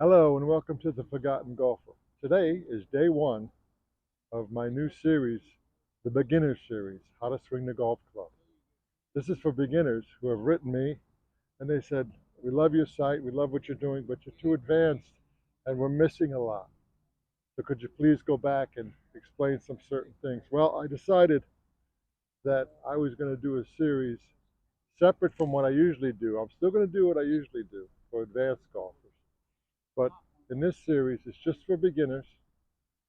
Hello and welcome to The Forgotten Golfer. Today is day one of my new series, the Beginner Series, How to Swing the Golf Club. This is for beginners who have written me and they said, we love your site, we love what you're doing, but you're too advanced and we're missing a lot. So could you please go back and explain some certain things? Well, I decided that I was going to do a series separate from what I usually do. I'm still going to do what I usually do for advanced golfers. But in this series, it's just for beginners,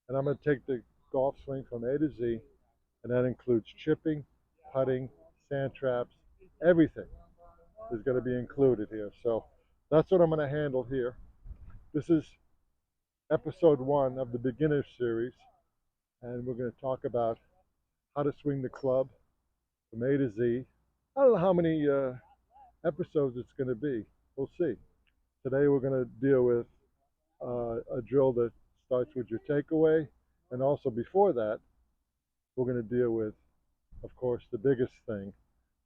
and I'm going to take the golf swing from A to Z, and that includes chipping, putting, sand traps, everything is going to be included here. So that's what I'm going to handle here. This is episode one of the beginner series, and we're going to talk about how to swing the club from A to Z. I don't know how many episodes it's going to be. We'll see. Today we're going to deal with a drill that starts with your takeaway, and also before that, we're going to deal with, of course, the biggest thing,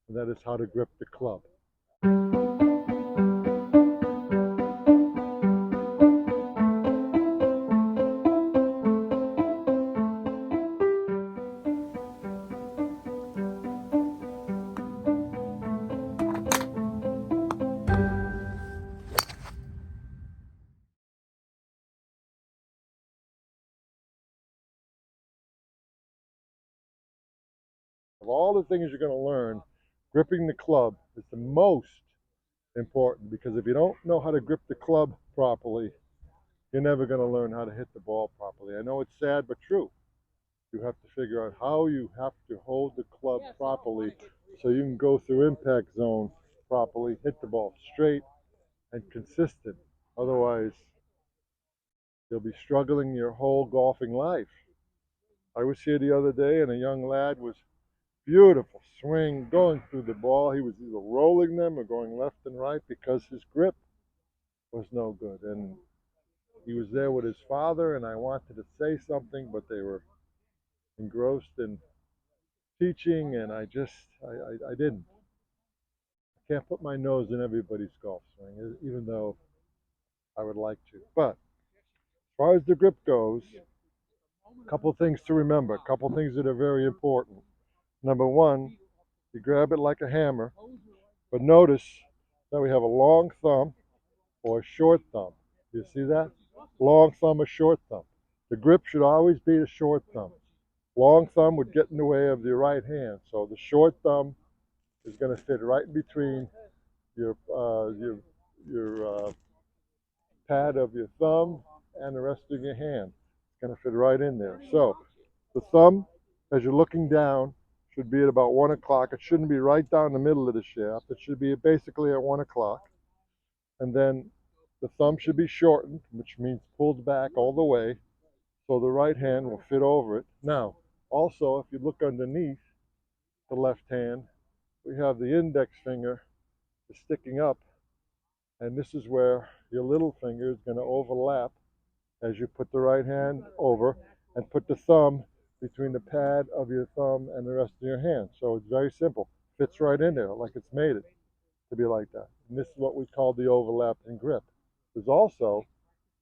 and that is how to grip the club. Of all the things you're going to learn, gripping the club is the most important, because if you don't know how to grip the club properly, you're never going to learn how to hit the ball properly. I know it's sad but true. You have to figure out how you have to hold the club properly so you can go through impact zone properly, hit the ball straight and consistent. Otherwise, you'll be struggling your whole golfing life. I was here the other day and a young lad was beautiful swing going through the ball. He was either rolling them or going left and right because his grip was no good. And he was there with his father, and I wanted to say something, but they were engrossed in teaching, and I didn't. I can't put my nose in everybody's golf swing, even though I would like to. But as far as the grip goes, a couple of things to remember, a couple of things that are very important. Number one, you grab it like a hammer, but notice that we have a long thumb or a short thumb. Do you see that? Long thumb or short thumb. The grip should always be the short thumb. Long thumb would get in the way of the right hand, so the short thumb is going to fit right in between your pad of your thumb and the rest of your hand. It's going to fit right in there. So the thumb, as you're looking down, should be at about 1 o'clock. It shouldn't be right down the middle of the shaft. It should be basically at 1 o'clock. And then the thumb should be shortened, which means pulled back all the way, so the right hand will fit over it. Now, also, if you look underneath the left hand, we have the index finger is sticking up, and this is where your little finger is going to overlap as you put the right hand over and put the thumb between the pad of your thumb and the rest of your hand. So it's very simple. Fits right in there like it's made it to be like that. And this is what we call the overlapping grip. There's also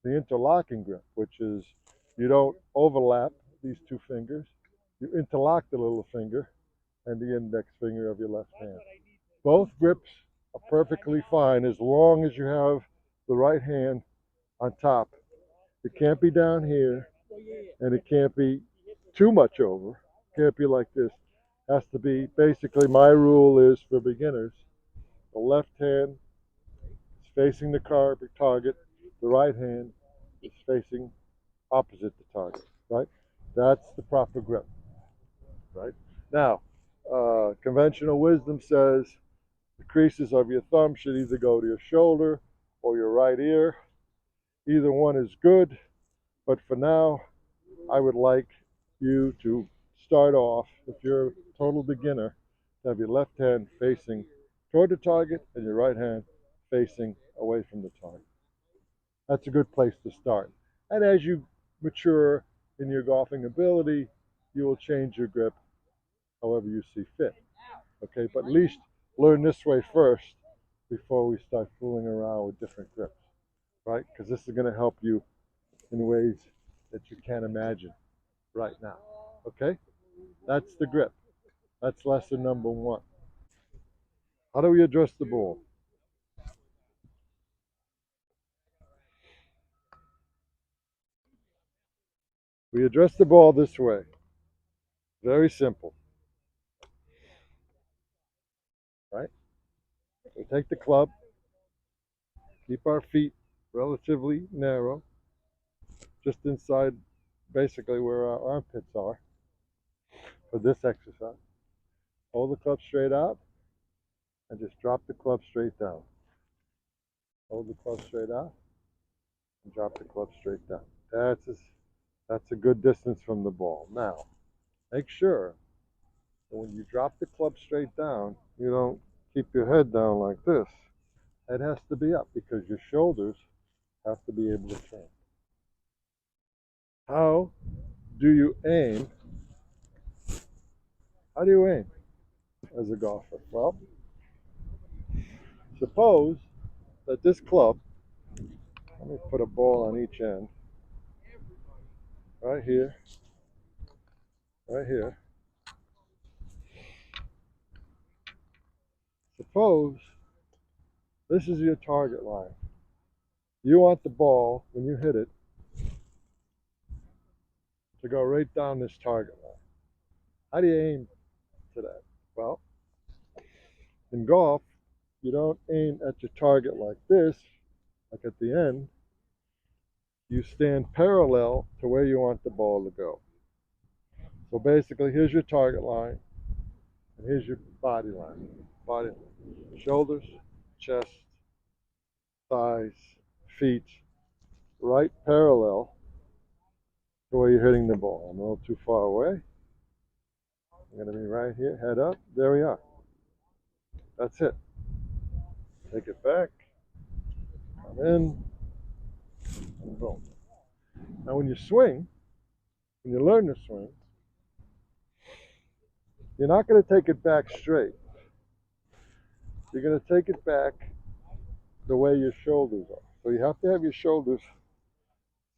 the interlocking grip, which is you don't overlap these two fingers. You interlock the little finger and the index finger of your left hand. Both grips are perfectly fine as long as you have the right hand on top. It can't be down here, and it can't be too much over. It can't be like this. It has to be, basically, my rule is for beginners, the left hand is facing the target, the right hand is facing opposite the target, right? That's the proper grip, right? Now, conventional wisdom says the creases of your thumb should either go to your shoulder or your right ear. Either one is good, but for now, I would like you to start off, if you're a total beginner, to have your left hand facing toward the target and your right hand facing away from the target. That's a good place to start. And as you mature in your golfing ability, you will change your grip however you see fit. Okay, but at least learn this way first before we start fooling around with different grips. right? Because this is going to help you in ways that you can't imagine right now. Okay? That's the grip. That's lesson number one. How do we address the ball? We address the ball this way. Very simple, right? We take the club, keep our feet relatively narrow, just inside basically where our armpits are for this exercise. Hold the club straight out and just drop the club straight down. Hold the club straight out and drop the club straight down. That's a good distance from the ball. Now, make sure that when you drop the club straight down, you don't keep your head down like this. Head has to be up because your shoulders have to be able to turn. How do you aim? How do you aim as a golfer? Well, suppose that this club, let me put a ball on each end, right here, right here. Suppose this is your target line. You want the ball, when you hit it, to go right down this target line. How do you aim to that? Well, in golf, you don't aim at your target like this, like at the end. You stand parallel to where you want the ball to go. So basically, here's your target line, and here's your body line. Body, shoulders, chest, thighs, feet, right parallel to where you're hitting the ball. I'm a little too far away. I'm going to be right here, head up. There we are. That's it. Take it back, come in, and boom. Now, when you swing, when you learn to swing, you're not going to take it back straight. You're going to take it back the way your shoulders are. So you have to have your shoulders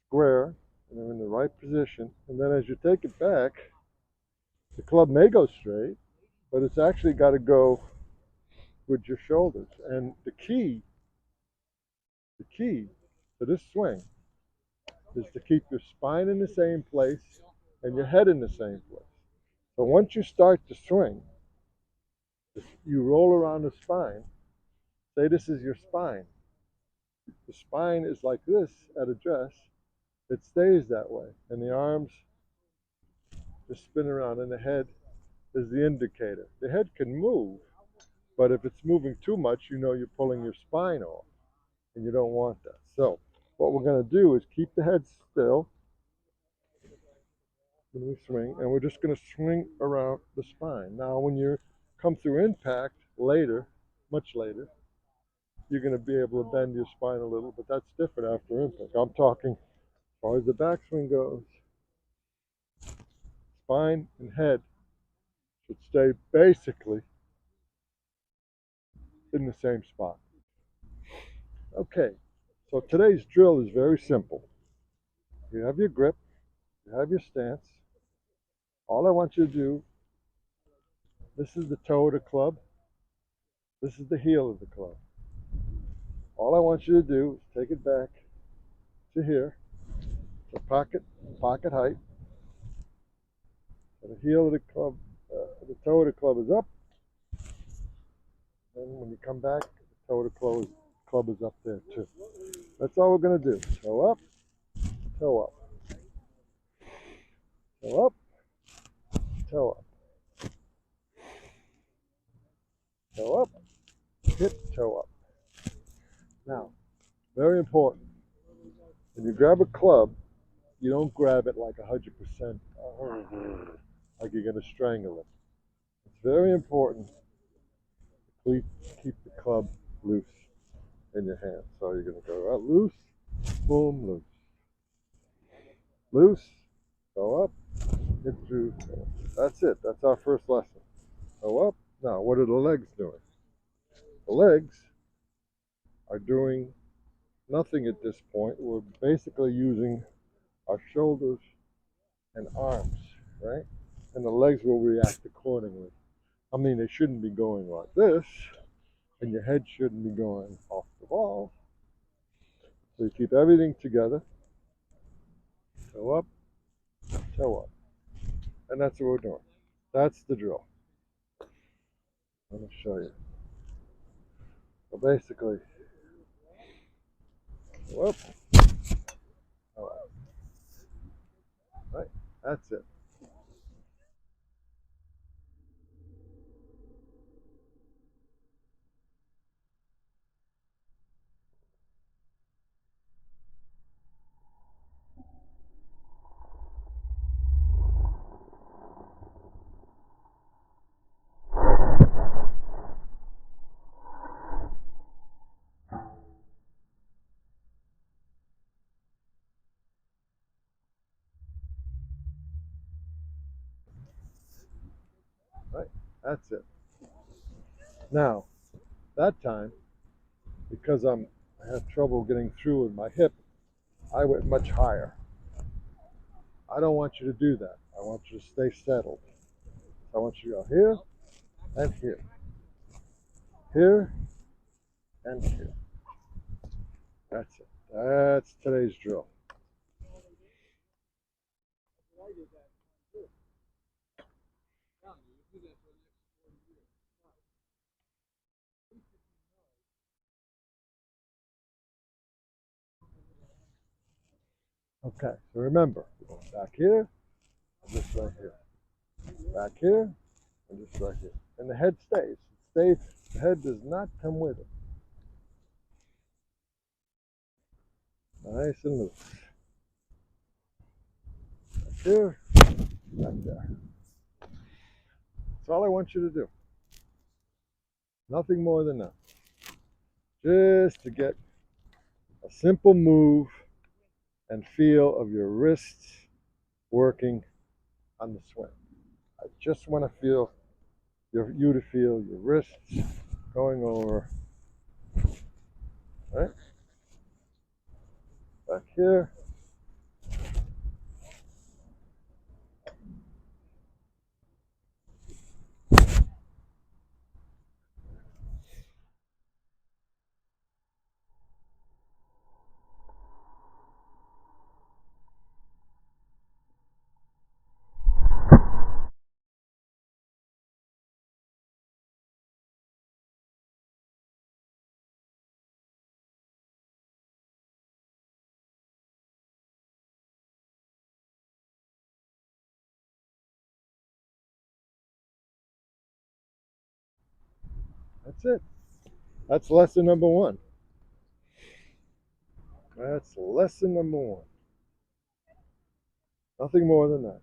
square and they're in the right position. And then as you take it back, the club may go straight, but it's actually got to go with your shoulders. And the key to this swing is to keep your spine in the same place and your head in the same place. So once you start to swing, you roll around the spine. Say this is your spine. The spine is like this at address. It stays that way. And the arms just spin around and the head is the indicator. The head can move, but if it's moving too much, you know you're pulling your spine off and you don't want that. So what we're going to do is keep the head still when we swing, and we're just going to swing around the spine. Now when you come through impact later, much later, you're going to be able to bend your spine a little, but that's different after impact. I'm talking as far as the backswing goes. Spine and head should stay basically in the same spot. Okay, so today's drill is very simple. You have your grip, you have your stance. All I want you to do, this is the toe of the club, this is the heel of the club. All I want you to do is take it back to here, to pocket height. So the heel of the club, the toe of the club is up. And when you come back, the toe of the club is up there too. That's all we're going to do. Toe up, toe up, toe up, toe up, toe up, hip, toe up. Now, very important, when you grab a club, you don't grab it like 100%, like you're going to strangle it. It's very important to keep the club loose in your hand. So you're going to go out loose, boom, loose. Loose, go up, hit through. That's it. That's our first lesson. Go up. Now, what are the legs doing? The legs are doing nothing at this point. We're basically using our shoulders and arms, right? And the legs will react accordingly. I mean, they shouldn't be going like this, and your head shouldn't be going off the ball. So you keep everything together, toe up, toe up. And that's what we're doing. That's the drill. Let me show you. So basically, whoop, all right, that's it. Right, that's it. Now, that time, because I had trouble getting through with my hip, I went much higher. I don't want you to do that. I want you to stay settled. I want you to go here and here and here. That's it. That's today's drill. Okay, so remember, back here, and this right here. Back here, and this right here. And the head stays. It stays. The head does not come with it. Nice and loose. Back here, back there. That's all I want you to do. Nothing more than that. Just to get a simple move and feel of your wrists working on the swing. I just want to feel you to feel your wrists going over, right? Back here. That's it. That's lesson number one. That's lesson number one. Nothing more than that.